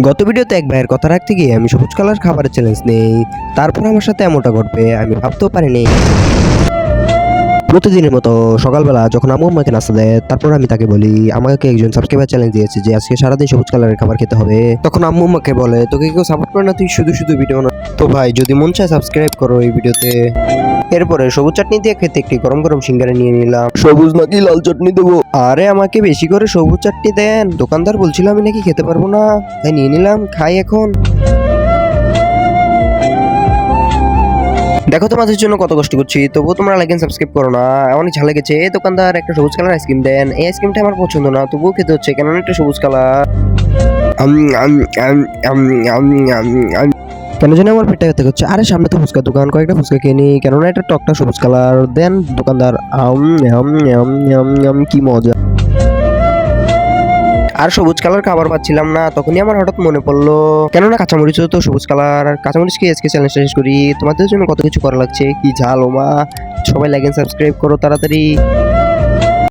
গত ভিডিওতে এক ভাইয়ের কথা রাখতে গিয়ে আমি সবুজ কালার খাবারের চ্যালেঞ্জ নেই, তারপর আমার সাথে এমনটা ঘটবে আমি ভাবতেও পারিনি। প্রতিদিনের মতো সকালবেলা যখন আম্মু আমাকে নাস্তা দেয়, তারপর আমি তাকে বলি আমাকে একজন সাবস্ক্রাইবার চ্যালেঞ্জ দিয়েছে যে আজকে সারাদিন সবুজ কালারের খাবার খেতে হবে। তখন আম্মু আমাকে বলে তোকে কেউ সাপোর্ট করে না, তুই শুধু শুধু ভিডিও বানা। তো ভাই যদি মন চায় সাবস্ক্রাইব করো এই ভিডিওতে। এরপরে সবুজ চাটনি দিয়ে খেতে একটি গরম গরম সিঙ্গারা নিয়ে নিলাম। সবুজ নাকি লাল চাটনি দেবো? আরে আমাকে বেশি করে সবুজ চাটনি দেন, দোকানদার বলছিল আমি নাকি খেতে পারবো না, তাই নিয়ে নিলাম, খাই এখন। দেখো তোমাদের জন্য কত কষ্ট করছি, তবুও তোমরা লাইক এন্ড সাবস্ক্রাইব করো না। অনেক ঝাল লেগেছে। এই দোকানদার একটা সবুজ কালার আইসক্রিম দেন। এই আইসক্রিমটা আমার পছন্দ না, তবুও খেতে হচ্ছে, কেননা একটা সবুজ কালার। কেন জানি আমার পেটটা ব্যথা করছে। আরে সামনে তো ফুচকা দোকান, কয়েকটা ফুচকা খেয়ে নি, কেননা একটা টকটা সবুজ কালার দেন দোকানদার। কি মজা। আর সবুজ কালার খাবার পাচ্ছিলাম না, তখনই আমার হঠাৎ মনে পড়লো কেননা কাঁচামরিচও তো সবুজ কালার। আর কাঁচামরিচকে আজকে চ্যালেঞ্জটা শেষ করি। তোমাদের জন্য কত কিছু করা লাগছে, কি ঝাল ওমা। সবাই লাইক এন্ড সাবস্ক্রাইব করো তাড়াতাড়ি।